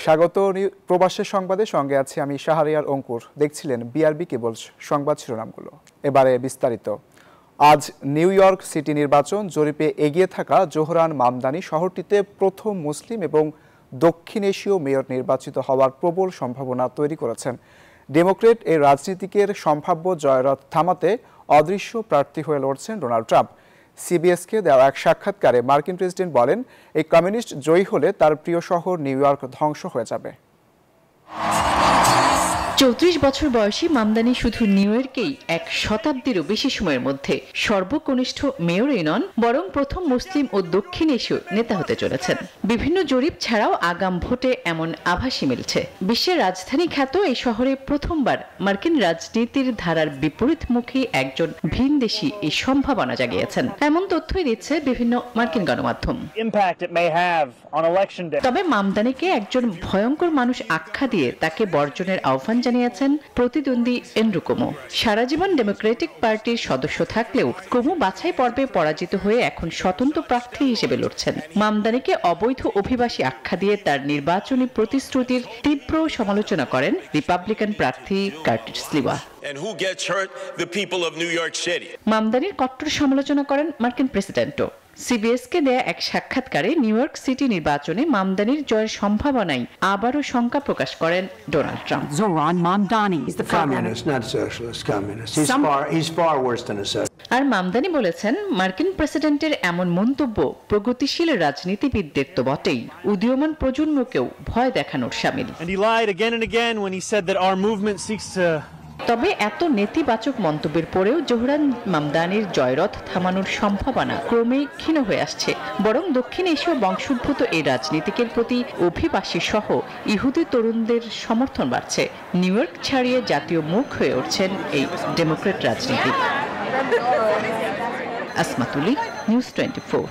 স্বাগত প্রবাসের সংবাদে সঙ্গে আছি আমি শাহরিয়ার অঙ্কুর। দেখছিলেন বিআরবি কেবল সংবাদ শিরোনামগুলো। এবারে বিস্তারিত। আজ নিউ ইয়র্ক সিটি নির্বাচন জরিপে এগিয়ে থাকা জোহরান মামদানি শহরটিতে প্রথম মুসলিম এবং দক্ষিণ এশীয় মেয়র নির্বাচিত হওয়ার প্রবল সম্ভাবনা তৈরি করেছেন। ডেমোক্রেট এই রাজনীতিকের সম্ভাব্য জয়রথ থামাতে অদৃশ্য প্রার্থী হয়ে লড়ছেন ডোনাল্ড ট্রাম্প। সিবিএসকে দেওয়া এক সাক্ষাৎকারে মার্কিন প্রেসিডেন্ট বলেন, এই কমিউনিস্ট জয়ী হলে তার প্রিয় শহর নিউ ইয়র্ক ধ্বংস হয়ে যাবে। ৩৪ বছর বয়সী মামদানি শুধু নিউ ইয়র্কেই এক শতাব্দীরও বেশি সময়ের মধ্যে সর্বকনিষ্ঠ মেয়রই নন, বরং প্রথম মুসলিম ও দক্ষিণ এশীয় নেতা হতে চলেছেন। বিভিন্ন জরিপ ছাড়াও আগাম ভোটে এমন আভাসই মিলছে। বিশ্বের রাজধানী খ্যাত এই শহরে প্রথমবার মার্কিন রাজনীতির ধারার বিপরীতমুখী একজন ভিনদেশী এই সম্ভাবনা জাগিয়েছেন, এমন তথ্যই দিচ্ছে বিভিন্ন মার্কিন গণমাধ্যম। তবে মামদানিকে একজন ভয়ঙ্কর মানুষ আখ্যা দিয়ে তাকে বর্জনের আহ্বান জানিয়েছেন প্রতিদ্বন্দ্বী এন্ড্রু কুমো। সারা জীবন ডেমোক্রেটিক পার্টির সদস্য থাকলেও কুমো বাছাই পর্বে পরাজিত হয়ে এখন স্বতন্ত্র প্রার্থী হিসেবে লড়ছেন। মামদানিকে অবৈধ অভিবাসী আখ্যা দিয়ে তার নির্বাচনী প্রতিশ্রুতির তীব্র সমালোচনা করেন রিপাবলিকান প্রার্থী কার্টিস লিওয়া। মামদানির কট্টর সমালোচনা করেন মার্কিন প্রেসিডেন্টও। সিবিএসকে দেয়া এক সাক্ষাৎকারে নিউ ইয়র্ক সিটি নির্বাচনে মামদানির জয়ের সম্ভাবনায় আবারও শঙ্কা প্রকাশ করেন Donald Trump. Zohran Mamdani is the communist, not socialist, communist. He's far worse than a socialist. আর মামদানি বলেছেন, মার্কিন প্রেসিডেন্টের এমন মন্তব্য প্রগতিশীল রাজনীতিবিদদের তো বটেই, উদীয়মান প্রজন্মকেও ভয় দেখানোর শামিল। And he lied again and again when he said that our movement seeks to তবে এত নেতিবাচক মন্তব্যের পরেও জোহরান মামদানির জয়রথ থামানোর সম্ভাবনা ক্রমেই ক্ষীণ হয়ে আসছে। বরং দক্ষিণ এশীয় বংশোদ্ভূত এই রাজনীতিকের প্রতি অভিবাসী সহ ইহুদি তরুণদের সমর্থন বাড়ছে। নিউ ইয়র্ক ছাড়িয়ে জাতীয় মুখ হয়ে উঠছেন এই ডেমোক্রেট রাজনীতিক। আসমাতুলি, নিউজ 24।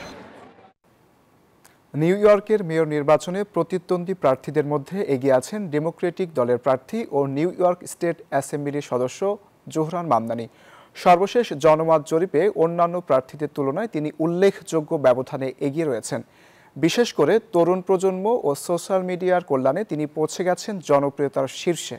নিউ ইয়র্কের মেয়র নির্বাচনে প্রতিদ্বন্দ্বী প্রার্থীদের মধ্যে এগিয়ে আছেন ডেমোক্রেটিক দলের প্রার্থী ও নিউ ইয়র্ক স্টেট অ্যাসেম্বলির সদস্য জোহরান মামদানি। সর্বশেষ জনমত জরিপে অন্যান্য প্রার্থীদের তুলনায় তিনি উল্লেখযোগ্য ব্যবধানে এগিয়ে রয়েছেন। বিশেষ করে তরুণ প্রজন্ম ও সোশ্যাল মিডিয়ার কল্যাণে তিনি পৌঁছে গেছেন জনপ্রিয়তার শীর্ষে।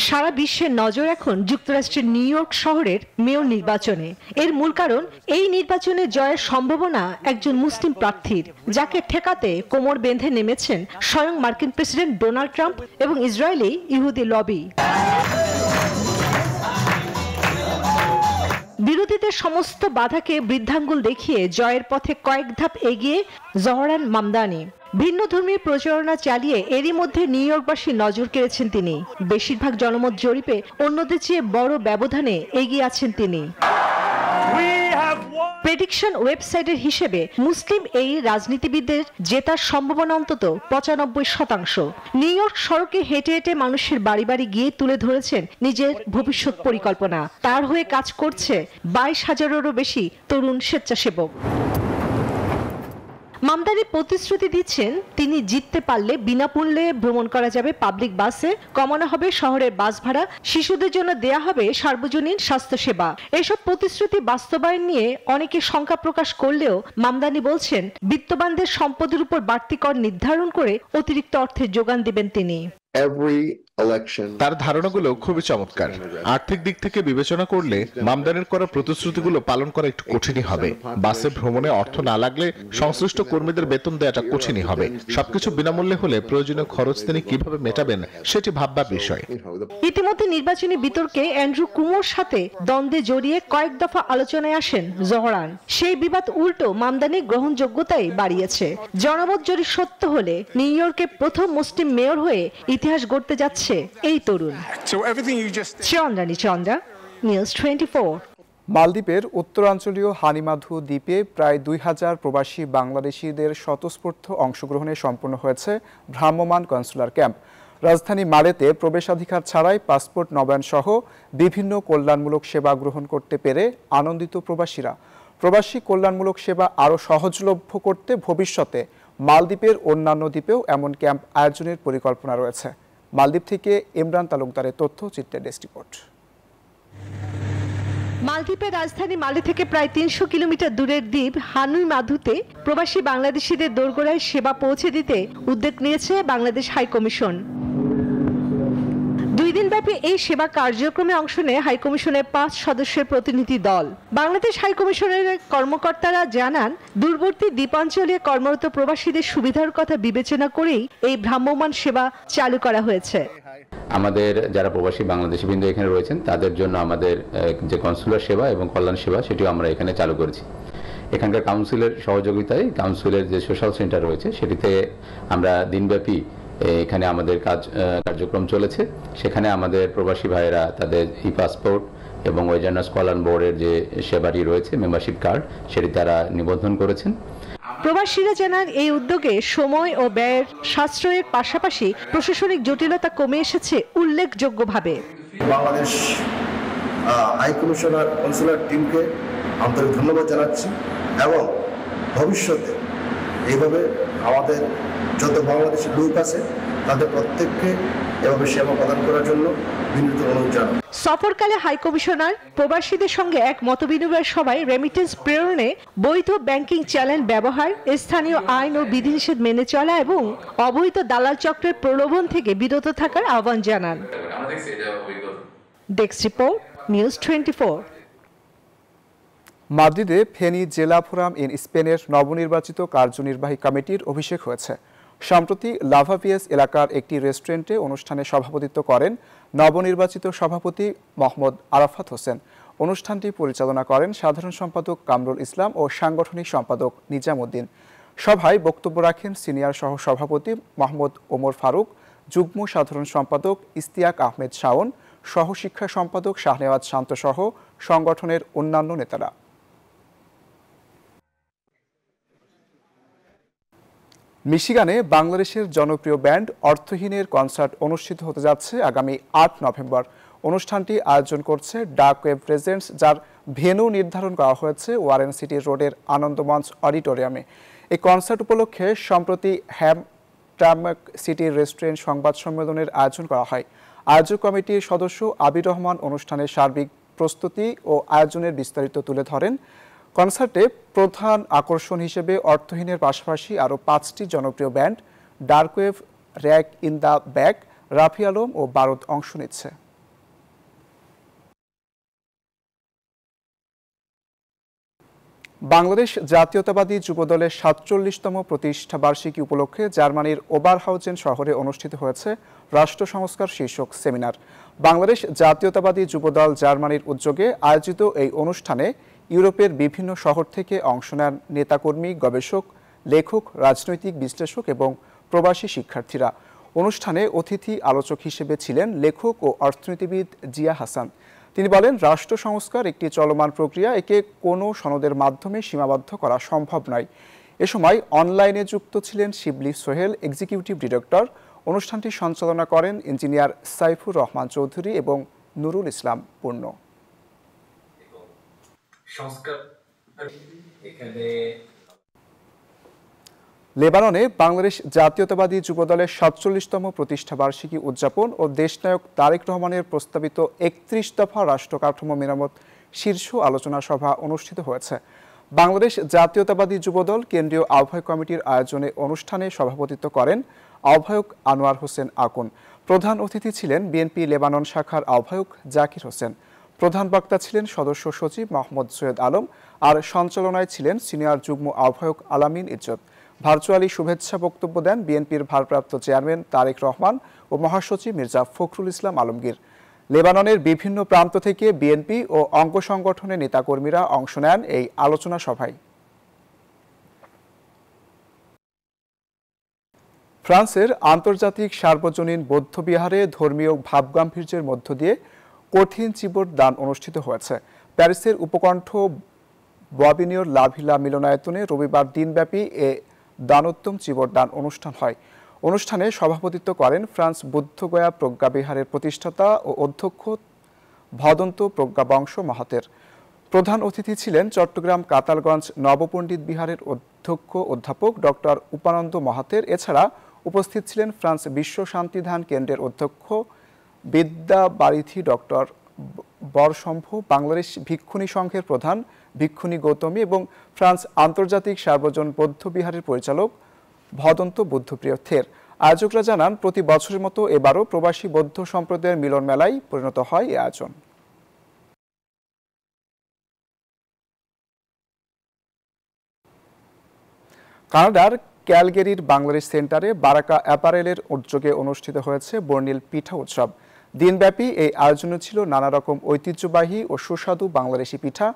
সারা বিশ্বের নজর এখন যুক্তরাষ্ট্রের নিউ ইয়র্ক শহরের মেয়র নির্বাচনে। এর মূল কারণ, এই নির্বাচনে জয়ের সম্ভাবনা একজন মুসলিম প্রার্থীর, যাকে ঠেকাতে কোমর বেঁধে নেমেছেন স্বয়ং মার্কিন প্রেসিডেন্ট ডোনাল্ড ট্রাম্প এবং ইসরায়েলি ইহুদি লবি। বিরোধীদের সমস্ত বাধাকে বৃদ্ধাঙ্গুল দেখিয়ে জয়ের পথে কয়েক ধাপ এগিয়ে জোহরান মামদানি। ভিন্ন ধর্মীয় প্রচারণা চালিয়ে এরই মধ্যে নিউ ইয়র্কবাসী নজর কেড়েছেন তিনি। বেশিরভাগ জনমত জরিপে অন্যদের চেয়ে বড় ব্যবধানে এগিয়ে আছেন তিনি। প্রেডিকশন ওয়েবসাইটের হিসেবে মুসলিম এই রাজনীতিবিদদের জেতার সম্ভাবনা অন্তত 95%। নিউ ইয়র্ক সড়কে হেঁটে হেঁটে মানুষের বাড়ি বাড়ি গিয়ে তুলে ধরেছেন নিজের ভবিষ্যৎ পরিকল্পনা। তার হয়ে কাজ করছে 22,000-এরও বেশি তরুণ স্বেচ্ছাসেবক। মামদানি প্রতিশ্রুতি দিচ্ছেন, তিনি জিততে পারলে বিনামূল্যে ভ্রমণ করা যাবে পাবলিক বাসে, কমানো হবে শহরের বাস ভাড়া, শিশুদের জন্য দেয়া হবে সার্বজনীন স্বাস্থ্যসেবা। এসব প্রতিশ্রুতি বাস্তবায়ন নিয়ে অনেকে শঙ্কা প্রকাশ করলেও মামদানি বলছেন, বিত্তবানদের সম্পদের উপর বাড়তি কর নির্ধারণ করে অতিরিক্ত অর্থের যোগান দিবেন তিনি। তার ধারণাগুলো খুবই চমৎকার। আর্থিক দিক থেকে বিবেচনা করলে মামদানির করা প্রতিশ্রুতিগুলো পালন করা একটু কঠিনই হবে। বাসে ভ্রমণে অর্থ না লাগলে সংশ্লিষ্ট কর্মীদের বেতন দেওয়াটা কঠিনই হবে। সবকিছু বিনামূল্যে হলে প্রয়োজনীয় খরচ তিনি কিভাবে মেটাবেন সেটি ভাববার বিষয়। ইতিমধ্যে নির্বাচনী বিতর্কে অ্যান্ড্রু কুমোর সাথে দ্বন্দ্বে জড়িয়ে কয়েক দফা আলোচনায় আসেন জোহরান। সেই বিবাদ উল্টো মামদানির গ্রহণযোগ্যতাই বাড়িয়েছে। জনমত জরিপ সত্য হলে নিউ ইয়র্কে প্রথম মুসলিম মেয়র হয়ে ইতিহাস গড়তে যাচ্ছে এই তরুণ। চন্দ্রা, নিউজ 24। মালদ্বীপের উত্তরাঞ্চলীয় হানিমাধু দ্বীপে প্রায় 2000 প্রবাসী বাংলাদেশিদের স্বতঃস্ফূর্ত অংশগ্রহণে সম্পন্ন হয়েছে ভ্রাম্যমাণ কনসুলার ক্যাম্প। রাজধানী মালেতে প্রবেশাধিকার ছাড়াই পাসপোর্ট নবায়ন সহ বিভিন্ন কল্যাণমূলক সেবা গ্রহণ করতে পেরে আনন্দিত প্রবাসীরা। প্রবাসী কল্যাণমূলক সেবা আরও সহজলভ্য করতে ভবিষ্যতে মালদ্বীপের অন্যান্য দ্বীপেও এমন ক্যাম্প আয়োজনের পরিকল্পনা রয়েছে। মালদ্বীপ থেকে ইমরান তালুকদারের তথ্যচিত্রের ডেস্ক রিপোর্ট। মালদ্বীপের রাজধানী মালে থেকে প্রায় ৩০০ কিলোমিটার দূরের দ্বীপ হানুই মাধুতে প্রবাসী বাংলাদেশিদের দোরগোড়ায় সেবা পৌঁছে দিতে উদ্যোগ নিয়েছে বাংলাদেশ হাইকমিশন। 2 দিনব্যাপী এই সেবা কার্যক্রমে অংশ নেয় হাইকমিশনের 5 সদস্যের প্রতিনিধি দল। বাংলাদেশ হাইকমিশনের কর্মকর্তারা জানান, দূরবর্তী দ্বীপাঞ্চলে কর্মরত প্রবাসীদের সুবিধার কথা বিবেচনা করেই এই ভ্রাম্যমাণ সেবা চালু করা হয়েছে। আমাদের যারা প্রবাসী বাংলাদেশি বৃন্দ এখানে রয়েছেন তাদের জন্য আমাদের যে কনসুলার সেবা এবং কল্যাণ সেবা সেটিও আমরা এখানে চালু করেছি। এখানকার কাউন্সিলের সহযোগিতায় কাউন্সিলের যে সোশ্যাল সেন্টার রয়েছে সেটিতে আমরা দিনব্যাপী এখানে আমাদের কার্যক্রম চলেছে। সেখানে আমাদের প্রবাসী ভাইয়েরা তাদের ই পাসপোর্ট এবং ওয়েজার্নাস কল্যাণ বোর্ডের যে সেবাটি রয়েছে মেম্বারশিপ কার্ড সেটি তারা নিবন্ধন করেছেন। প্রবাসীরা জানান, এই উদ্যোগে সময় ও ব্যয়ের সাশ্রয়ের পাশাপাশি প্রশাসনিক জটিলতা কমে এসেছে উল্লেখযোগ্যভাবে। বাংলাদেশ হাই কমিশনার কনসুলার টিমকে আন্তরিক ধন্যবাদ জানাচ্ছি এবং ভবিষ্যতে এইভাবে আমাদের যত বাংলাদেশি লোক আছে তাদের প্রত্যেককে এভাবে সেবা প্রদান করার জন্য বিনীত অনুরোধ জানাই। সফরকালে হাইকমিশনার প্রবাসীদের সঙ্গে এক মতবিনিময় সভায় রেমিটেন্স প্রেরণে বৈধ ব্যাংকিং চ্যানেল ব্যবহার, স্থানীয় আইন ও বিধিনিষেধ মেনে চলা এবং অবৈধ দালাল চক্রের প্রলোভন থেকে বিরত থাকার আহ্বান জানান। Desk report, news 24। মাদ্রিদে ফেনী জেলা ফোরাম ইন স্পেনের নবনির্বাচিত কার্যনির্বাহী কমিটির অভিষেক হয়েছে। সম্প্রতি লাভাপিয়েস এলাকার একটি রেস্টুরেন্টে অনুষ্ঠানে সভাপতিত্ব করেন নবনির্বাচিত সভাপতি মোহাম্মদ আরাফাত হোসেন। অনুষ্ঠানটি পরিচালনা করেন সাধারণ সম্পাদক কামরুল ইসলাম ও সাংগঠনিক সম্পাদক নিজামুদ্দিন। সভায় বক্তব্য রাখেন সিনিয়র সহ সভাপতি মোহাম্মদ ওমর ফারুক, যুগ্ম সাধারণ সম্পাদক ইস্তিয়াক আহমেদ শাওন, সহশিক্ষা সম্পাদক শাহনেওয়াজ শান্ত সহ সংগঠনের অন্যান্য নেতারা। মিশিগানে বাংলাদেশের জনপ্রিয় ব্যান্ড অর্থহীনের কনসার্ট অনুষ্ঠিত হতে যাচ্ছে আগামী 8 নভেম্বর। অনুষ্ঠানটি আয়োজন করছে ডার্ক ওয়েভ প্রেজেন্টস, যার ভেন্যু নির্ধারণ করা হয়েছে ওয়ারেন সিটি রোডের আনন্দমঞ্চ অডিটোরিয়ামে। এই কনসার্ট উপলক্ষে সম্প্রতি হ্যামটার্মাক সিটির রেস্টুরেন্ট সংবাদ সম্মেলনের আয়োজন করা হয়। আয়োজক কমিটির সদস্য আবির রহমান অনুষ্ঠানের সার্বিক প্রস্তুতি ও আয়োজনের বিস্তারিত তুলে ধরেন। কনসার্টে প্রধান আকর্ষণ হিসেবে অর্থহীনের পাশাপাশি আরও 5টি জনপ্রিয় band Dark Wave, Rack in the Back, Rafi Alam ও বারুদ অংশ নিচ্ছে। বাংলাদেশ জাতীয়তাবাদী যুবদলের 47তম প্রতিষ্ঠাবার্ষিকী উপলক্ষে জার্মানির ওবারহাউজেন শহরে অনুষ্ঠিত হয়েছে রাষ্ট্র সংস্কার শীর্ষক সেমিনার। বাংলাদেশ জাতীয়তাবাদী যুবদল জার্মানির উদ্যোগে আয়োজিত এই অনুষ্ঠানে ইউরোপের বিভিন্ন শহর থেকে অংশ নেন নেতাকর্মী, গবেষক, লেখক, রাজনৈতিক বিশ্লেষক এবং প্রবাসী শিক্ষার্থীরা। অনুষ্ঠানে অতিথি আলোচক হিসেবে ছিলেন লেখক ও অর্থনীতিবিদ জিয়া হাসান। তিনি বলেন, রাষ্ট্র সংস্কার একটি চলমান প্রক্রিয়া, একে কোনো সনদের মাধ্যমে সীমাবদ্ধ করা সম্ভব নয়। এ সময় অনলাইনে যুক্ত ছিলেন শিবলি সোহেল, এক্সিকিউটিভ ডিরেক্টর। অনুষ্ঠানটি সঞ্চালনা করেন ইঞ্জিনিয়ার সাইফুর রহমান চৌধুরী এবং নুরুল ইসলাম পূর্ণ। লেবাননে বাংলাদেশ জাতীয়তাবাদী যুবদলের 47তম প্রতিষ্ঠাবার্ষিকী উদযাপন ও দেশনায়ক তারেক রহমানের প্রস্তাবিত 31 দফা রাষ্ট্র কাঠামো মেরামত শীর্ষ আলোচনা সভা অনুষ্ঠিত হয়েছে। বাংলাদেশ জাতীয়তাবাদী যুবদল কেন্দ্রীয় আহ্বায়ক কমিটির আয়োজনে অনুষ্ঠানে সভাপতিত্ব করেন আহ্বায়ক আনোয়ার হোসেন আকুন। প্রধান অতিথি ছিলেন বিএনপি লেবানন শাখার আহ্বায়ক জাকির হোসেন। প্রধান বক্তা ছিলেন সদস্য সচিব মোহাম্মদ সৈয়দ আলম, আর সঞ্চালনায় ছিলেন সিনিয়র যুগ্ম আহ্বায়ক আলামিন ইজ্জত। ভার্চুয়ালি শুভেচ্ছা বক্তব্য দেন বিএনপির ভারপ্রাপ্ত চেয়ারম্যান তারেক রহমান ও মহাসচিব মির্জা ফখরুল ইসলাম আলমগীর। লেবাননের বিভিন্ন প্রান্ত থেকে বিএনপি ও অঙ্গ সংগঠনের নেতাকর্মীরা অংশ নেন এই আলোচনা সভায়। ফ্রান্সের আন্তর্জাতিক সার্বজনীন বৌদ্ধবিহারে ধর্মীয় ভাবগাম্ভীর্যের মধ্য দিয়ে কঠিন চিবর দান অনুষ্ঠিত হয়েছে। প্যারিসের উপকণ্ঠ ববিনিয়র লা ভিলা মিলনায়তনে রবিবার দিনব্যাপী এ দানোত্তম চিবর দান অনুষ্ঠান হয়। অনুষ্ঠানে সভাপতিত্ব করেন ফ্রান্স বুদ্ধগয়া প্রজ্ঞাবিহারের প্রতিষ্ঠাতা ও অধ্যক্ষ ভদন্ত প্রজ্ঞাবংশ মাহাতের। প্রধান অতিথি ছিলেন চট্টগ্রাম কাতালগঞ্জ নবপণ্ডিত বিহারের অধ্যক্ষ অধ্যাপক ডক্টর উপানন্দ মাহাতের। এছাড়া উপস্থিত ছিলেন ফ্রান্স বিশ্ব শান্তিধান কেন্দ্রের অধ্যক্ষ বিদ্যাবারিধি ডক্টর বরসম্ভ, বাংলাদেশ ভিক্ষুণী সংঘের প্রধান ভিক্ষুণী গৌতমী এবং ফ্রান্স আন্তর্জাতিক সার্বজন বৌদ্ধ বিহারের পরিচালক ভদন্ত বুদ্ধপ্রিয় থের। আয়োজকরা জানান, প্রতি বছরের মতো এবারও প্রবাসী বৌদ্ধ সম্প্রদায়ের মিলন মেলায় পরিণত হয় এই আয়োজন। কানাডার ক্যালগেরির বাংলাদেশ সেন্টারে বারাকা অ্যাপারেলের উদ্যোগে অনুষ্ঠিত হয়েছে বর্ণিল পিঠা উৎসব। দিনব্যাপী এই আয়োজনে ছিল নানা রকম ঐতিহ্যবাহী ও সুস্বাদু বাংলাদেশি পিঠা,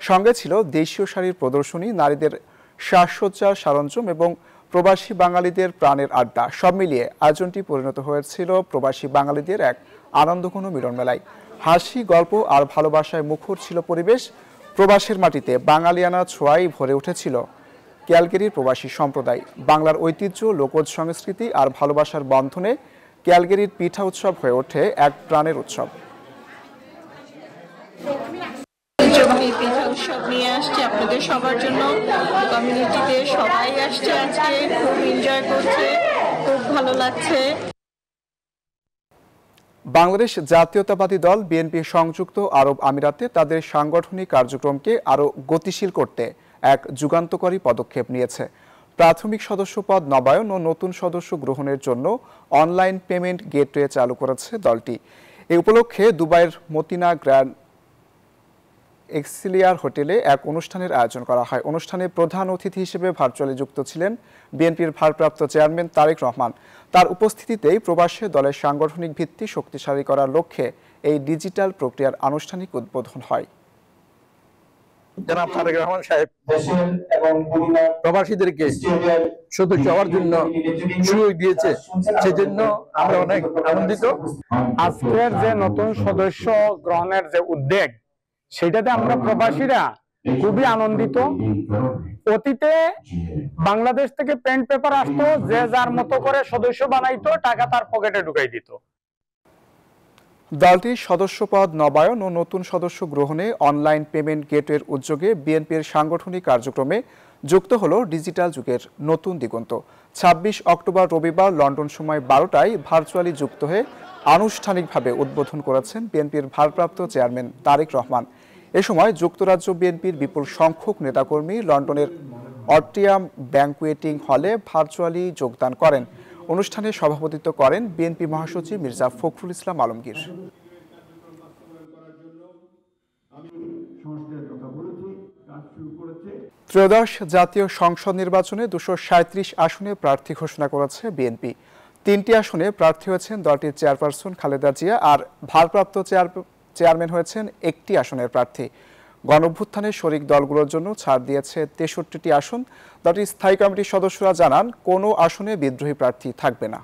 সঙ্গে ছিল দেশীয় শাড়ির প্রদর্শনী, নারীদের সাজসজ্জার সরঞ্জাম এবং প্রবাসী বাঙালিদের প্রাণের আড্ডা। সব মিলিয়ে আয়োজনটি পরিণত হয়েছিল প্রবাসী বাঙালিদের এক আনন্দঘন মিলন মেলায়। হাসি, গল্প আর ভালোবাসায় মুখর ছিল পরিবেশ। প্রবাসের মাটিতে বাঙালিয়ানা ছোঁয়ায় ভরে উঠেছিল ক্যালগেরির প্রবাসী সম্প্রদায়। বাংলার ঐতিহ্য, লোকজ সংস্কৃতি আর ভালোবাসার বন্ধনে ক্যালগেরির পিঠা উৎসব হয়ে ওঠে এক প্রাণের উৎসব। পিঠা উৎসব নিয়ে আসছে আপনাদের সবার জন্য। কমিউনিটিতে সবাই আসছে আজকে, খুব এনজয় করছে, খুব ভালো লাগছে। বাংলাদেশ জাতীয়তাবাদী দল বিএনপি সংযুক্ত আরব আমিরাতে তাদের সাংগঠনিক কার্যক্রমকে আরও গতিশীল করতে এক যুগান্তকারী পদক্ষেপ নিয়েছে। প্রাথমিক সদস্য পদ নবায়ন ও নতুন সদস্য গ্রহণের জন্য অনলাইন পেমেন্ট গেটওয়ে চালু করেছে দলটি। এই উপলক্ষে দুবাইয়ের মতিনা গ্র্যান্ড এক্সিলিয়ার হোটেলে এক অনুষ্ঠানের আয়োজন করা হয়। অনুষ্ঠানে প্রধান অতিথি হিসেবে ভার্চুয়ালি যুক্ত ছিলেন বিএনপির ভারপ্রাপ্ত চেয়ারম্যান তারেক রহমান। তার উপস্থিতিতেই প্রবাসে দলের সাংগঠনিক ভিত্তি শক্তিশালী করার লক্ষ্যে এই ডিজিটাল প্রক্রিয়ার আনুষ্ঠানিক উদ্বোধন হয়। জনাব তারেক রহমান সাহেব প্রবাসীদেরকে সদস্য হওয়ার জন্য সুযোগ দিয়েছে, সেজন্য আমরা অনেক আনন্দিত। আজকের যে নতুন সদস্য গ্রহণের যে উদ্যোগ, সেটাতে আমরা প্রবাসীরা খুবই আনন্দিত। অতীতে বাংলাদেশ থেকে পেন পেপার আসতো, যে যার মতো করে সদস্য বানাইতো, টাকা তার পকেটে ঢুকাই দিত। দলটির সদস্যপদ নবায়ন ও নতুন সদস্য গ্রহণে অনলাইন পেমেন্ট গেটওয়ের উদ্যোগে বিএনপির সাংগঠনিক কার্যক্রমে যুক্ত হলো ডিজিটাল যুগের নতুন দিগন্ত। ২৬ অক্টোবর রবিবার লন্ডন সময় 12টায় ভার্চুয়ালি যুক্ত হয়ে আনুষ্ঠানিকভাবে উদ্বোধন করেছেন বিএনপির ভারপ্রাপ্ত চেয়ারম্যান তারেক রহমান। এ সময় যুক্তরাজ্য বিএনপির বিপুল সংখ্যক নেতাকর্মী লন্ডনের অট্রিয়াম ব্যাংকুয়েটিং হলে ভার্চুয়ালি যোগদান করেন। অনুষ্ঠানে সভাপতিত্ব করেন বিএনপি মহাসচিব মির্জা ফখরুল ইসলাম আলমগীর। ত্রয়োদশ জাতীয় সংসদ নির্বাচনে 237 আসনে প্রার্থী ঘোষণা করেছে বিএনপি। 3টি আসনে প্রার্থী হয়েছেন দলটির চেয়ারপারসন খালেদা জিয়া, আর ভারপ্রাপ্ত চেয়ারম্যান হয়েছেন একটি আসনের প্রার্থী। গণঅভ্যুত্থানের শরিক দলগুলোর জন্য ছাড় দিয়েছে 63টি আসন। দলটির স্থায়ী কমিটির সদস্যরা জানান, কোনো আসনে বিদ্রোহী প্রার্থী থাকবে না।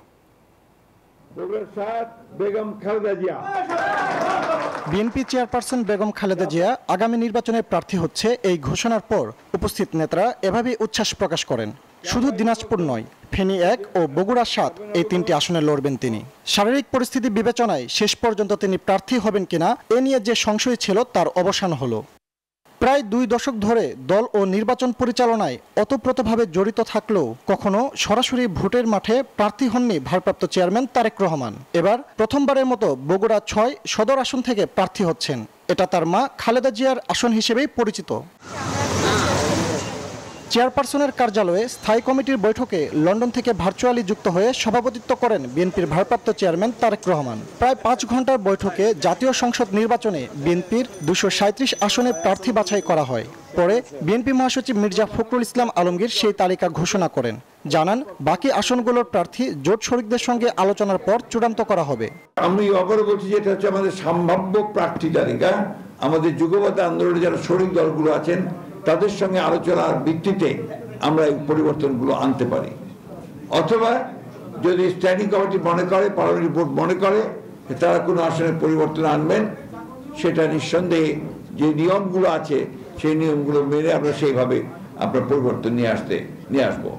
বিএনপি চেয়ারপারসন বেগম খালেদা জিয়া আগামী নির্বাচনে প্রার্থী হচ্ছে এই ঘোষণার পর উপস্থিত নেতারা এভাবেই উচ্ছ্বাস প্রকাশ করেন। শুধু দিনাজপুর নয়, ফেনী 1 ও বগুড়া 7 এই 3টি আসনে লড়বেন তিনি। শারীরিক পরিস্থিতি বিবেচনায় শেষ পর্যন্ত তিনি প্রার্থী হবেন কিনা এ নিয়ে যে সংশয় ছিল তার অবসান হলো। প্রায় 2 দশক ধরে দল ও নির্বাচন পরিচালনায় ওতপ্রোতভাবে জড়িত থাকলেও কখনো সরাসরি ভোটের মাঠে প্রার্থী হননি ভারপ্রাপ্ত চেয়ারম্যান তারেক রহমান। এবার প্রথমবারের মতো বগুড়া 6 সদর আসন থেকে প্রার্থী হচ্ছেন। এটা তার মা খালেদা জিয়ার আসন হিসেবেই পরিচিত। চেয়ারপারসনের কার্যালয়ে স্থায়ী কমিটির বৈঠকে লন্ডন থেকে ভার্চুয়ালি যুক্ত হয়ে সভাপতিত্ব করেন বিএনপির ভারপ্রাপ্ত চেয়ারম্যান তারেক রহমান। প্রায় 5 ঘন্টার বৈঠকে জাতীয় সংসদ নির্বাচনে বিএনপির 237 আসনে প্রার্থী বাছাই করা হয়। পরে বিএনপি মহাসচিব মির্জা ফখরুল ইসলাম আলমগীর সেই তালিকা ঘোষণা করেন। জানান, বাকি আসনগুলোর প্রার্থী জোট শরিকদের সঙ্গে আলোচনার পর চূড়ান্ত করা হবে। আমি অবগত বলছি, যেটা হচ্ছে আমাদের সম্ভাব্য প্রার্থী তালিকা। আমাদের যুগপৎ আন্দোলনে যারা শরিক দলগুলো আছেন তাদের সঙ্গে আলোচনার ভিত্তিতে আমরা এই পরিবর্তনগুলো আনতে পারি, অথবা যদি স্ট্যান্ডিং কমিটি মনে করে, পার্লামেন্টারি বোর্ড মনে করে তারা কোনো আসনের পরিবর্তন আনবেন, সেটা নিঃসন্দেহে যে নিয়মগুলো আছে সেই নিয়মগুলো মেনে আমরা সেইভাবে আপনার পরিবর্তন নিয়ে আসবো।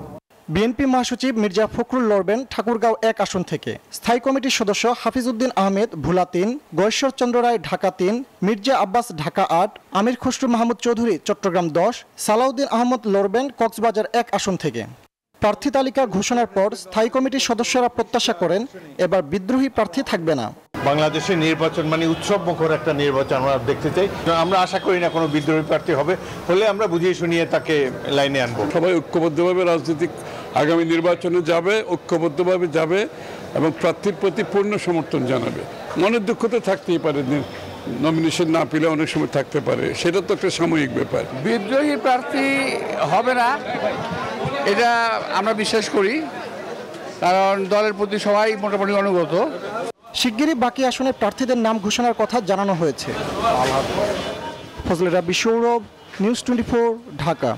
বিএনপি মহাসচিব মির্জা ফখরুল লড়বেন ঠাকুরগাঁও 1 আসন থেকে। স্থায়ী কমিটির সদস্য হাফিজউদ্দিন আহমেদ ভোলা 3, গয়েশ্বরচন্দ্র রায় ঢাকা 3, মির্জা আব্বাস ঢাকা 8, আমির খসরু মাহমুদ চৌধুরী চট্টগ্রাম 10, সালাউদ্দিন আহমদ লড়বেন কক্সবাজার 1 আসন থেকে। প্রার্থী তালিকা ঘোষণার পর স্থায়ী কমিটির সদস্যরা প্রত্যাশা করেন এবার বিদ্রোহী প্রার্থী থাকবে না। বাংলাদেশের নির্বাচন মানে উৎসব মুখর একটা নির্বাচন আমরা দেখতে চাই। আমরা আশা করি না কোনো বিদ্রোহী প্রার্থী হবে, হলে আমরা বুঝিয়ে শুনিয়ে তাকে লাইনে আনবো। সবাই ঐক্যবদ্ধভাবে রাজনৈতিক আগামী নির্বাচনে যাবে, ঐক্যবদ্ধভাবে যাবে এবং প্রার্থীর প্রতি পূর্ণ সমর্থন জানাবে। মনের দুঃখ তো থাকতেই পারে, নমিনেশন না পেলে অনেক সময় থাকতে পারে, সেটা তো একটা সাময়িক ব্যাপার। বিদ্রোহী প্রার্থী হবে না এটা আমরা বিশ্বাস করি, কারণ দলের প্রতি সবাই মোটামুটি অনুগত। শিগগিরই বাকি আসনের প্রার্থীদের নাম ঘোষণার কথা জানানো হয়েছে। ফজলে রাব্বি সৌরভ, নিউজ 24, ঢাকা।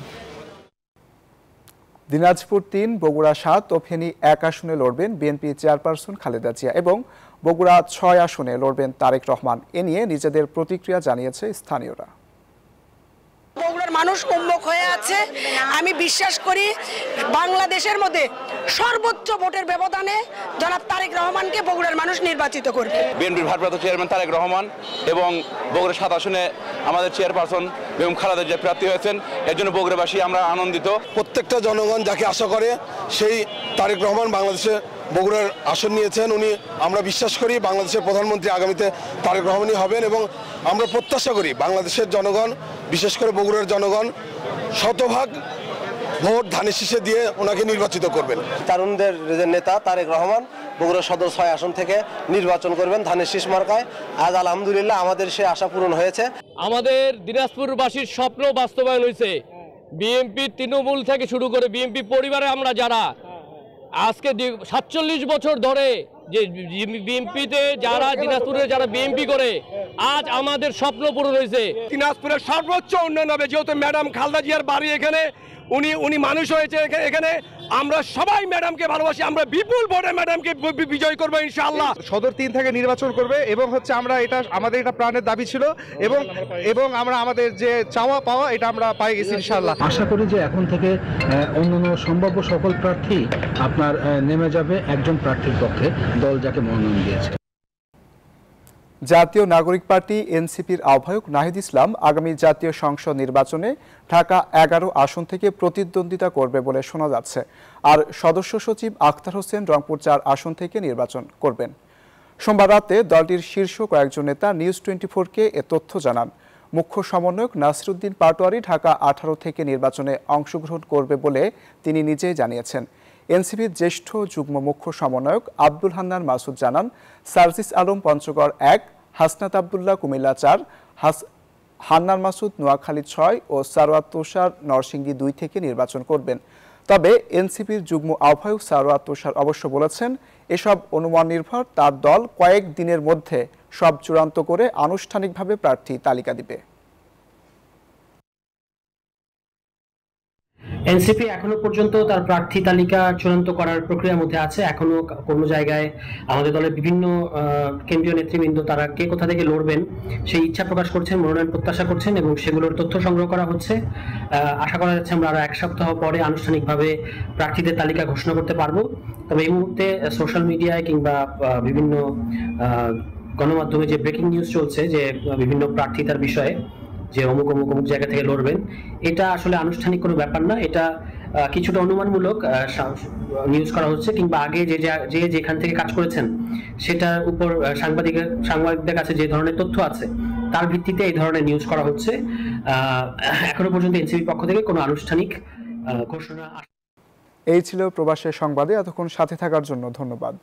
দিনাজপুর 3, বগুড়া 7 ও ফেনী 1 আসনে লড়বেন বিএনপি চেয়ারপারসন খালেদা জিয়া এবং বগুড়া 6 আসনে লড়বেন তারেক রহমান। এ নিয়ে নিজেদের প্রতিক্রিয়া জানিয়েছে স্থানীয়রা। বগুড়ার মানুষ উন্মুখ হয়ে আছে। আমি বিশ্বাস করি বাংলাদেশের মধ্যে সর্বোচ্চ ভোটের ব্যবধানে জনাব তারেক রহমানকে বগুড়ার মানুষ নির্বাচিত করবে। বিএনপির ভারপ্রাপ্ত চেয়ারম্যান তারেক রহমান এবং বগুড়া 7 আসনে আমাদের চেয়ারপারসন বেগম খালেদা জিয়া প্রার্থী হয়েছেন, এর জন্য বগুড়াবাসী আমরা আনন্দিত। প্রত্যেকটা জনগণ যাকে আশা করে সেই তারেক রহমান বাংলাদেশে বগুড়ার আসন নিয়েছেন। উনি, আমরা বিশ্বাস করি বাংলাদেশের প্রধানমন্ত্রী আগামীতে তারেক রহমানই হবেন এবং আমরা প্রত্যাশা করি বাংলাদেশের জনগণ, বিশেষ করে বগুড়ার জনগণ শতভাগ ভোট ধানের শীষে দিয়ে ওনাকে নির্বাচিত করবেন। তরুণদের নেতা তারেক রহমান বগুড়া সদর 6 আসন থেকে নির্বাচন করবেন ধানের শীষ মার্কায়। আজ আলহামদুলিল্লাহ আমাদের সে আশা পূরণ হয়েছে। আমাদের দিনাজপুরবাসীর স্বপ্ন বাস্তবায়ন হয়েছে। বিএনপি তৃণমূল থেকে শুরু করে বিএনপি পরিবারে আমরা যারা আজকে 47 বছর ধরে যে বিএনপিতে যারা দিনাজপুরে যারা বিএনপি করে, আজ আমাদের স্বপ্ন পূরণ হয়েছে। দিনাজপুরের সর্বোচ্চ উন্নয়ন হবে, যেহেতু ম্যাডাম খালেদা জিয়ার বাড়ি এখানে, উনি মানুষ হয়েছে এখানে। আমরা সবাই ম্যাডামকে ভালোবাসি, আমরা বিপুল ভোটে ম্যাডামকে বিজয় করবো ইনশাআল্লাহ। সদর 3 থেকে নির্বাচন করবে এবং আমরা এটা আমাদের এটা প্রাণের দাবি ছিল এবং আমরা আমাদের যে চাওয়া পাওয়া এটা আমরা পাই গেছি ইনশাআল্লাহ। আশা করি যে এখন থেকে অন্যান্য সম্ভাব্য সকল প্রার্থী আপনার নেমে যাবে একজন প্রার্থীর পক্ষে, দল যাকে মনোনয়ন দিয়েছে। জাতীয় নাগরিক পার্টি এনসিপির আহ্বায়ক নাহিদ ইসলাম আগামী জাতীয় সংসদ নির্বাচনে ঢাকা 11 আসন থেকে প্রতিদ্বন্দ্বিতা করবে বলে শোনা যাচ্ছে। আর সদস্য সচিব আখতার হোসেন রংপুর 4 আসন থেকে নির্বাচন করবেন। সোমবার রাতে দলটির শীর্ষ কয়েকজন নেতা নিউজ 24-কে এ তথ্য জানান। মুখ্য সমন্বয়ক নাসিরউদ্দিন পাটোয়ারি ঢাকা 18 থেকে নির্বাচনে অংশগ্রহণ করবে বলে তিনি নিজেই জানিয়েছেন। এনসিপির জ্যেষ্ঠ যুগ্ম মুখ্য সমন্বয়ক আব্দুল হান্নান মাসুদ জানান, সার্জিস আলম পঞ্চগড় 1, হাসনাত আবদুল্লাহ কুমিল্লা 4, হান্নান মাসুদ নোয়াখালী 6 ও সারওয়াত তুষার নরসিংদী 2 থেকে নির্বাচন করবেন। তবে এনসিপির যুগ্ম আহ্বায়ক সারওয়াত তুষার অবশ্য বলেছেন, এসব অনুমান নির্ভর, তার দল কয়েক দিনের মধ্যে সব চূড়ান্ত করে আনুষ্ঠানিকভাবে প্রার্থী তালিকা দিবে। এনসিপি এখনো পর্যন্ত তার প্রার্থী তালিকা চূড়ান্ত করার প্রক্রিয়ার মধ্যে আছে। এখনো কোনো জায়গায় আমাদের দলের বিভিন্ন কেন্দ্রীয় নেতৃবৃন্দ তারা কে কোথা থেকে লড়বেন সেই ইচ্ছা প্রকাশ করছেন, মনোনয়ন প্রত্যাশা করছেন এবং সেগুলোর তথ্য সংগ্রহ করা হচ্ছে। আশা করা যাচ্ছে আমরা আরো 1 সপ্তাহ পরে আনুষ্ঠানিকভাবে প্রার্থীদের তালিকা ঘোষণা করতে পারবো। তবে এই মুহূর্তে সোশ্যাল মিডিয়ায় কিংবা বিভিন্ন গণমাধ্যমে যে ব্রেকিং নিউজ চলছে যে বিভিন্ন প্রার্থিতার বিষয়ে, যে অমুক অমুক অমুক জায়গা থেকে লড়বেন, এটা আসলে আনুষ্ঠানিক কোনো ব্যাপার না। এটা কিছুটা অনুমানমূলক নিউজ করা হচ্ছে, কিংবা আগে যে যেখান থেকে কাজ করেছেন সেটার উপর সাংবাদিকদের কাছে যে ধরনের তথ্য আছে তার ভিত্তিতে এই ধরনের নিউজ করা হচ্ছে। এখনো পর্যন্ত এনসিপির পক্ষ থেকে কোনো আনুষ্ঠানিক ঘোষণা। এই ছিল প্রবাসের সংবাদে। এতক্ষণ সাথে থাকার জন্য ধন্যবাদ।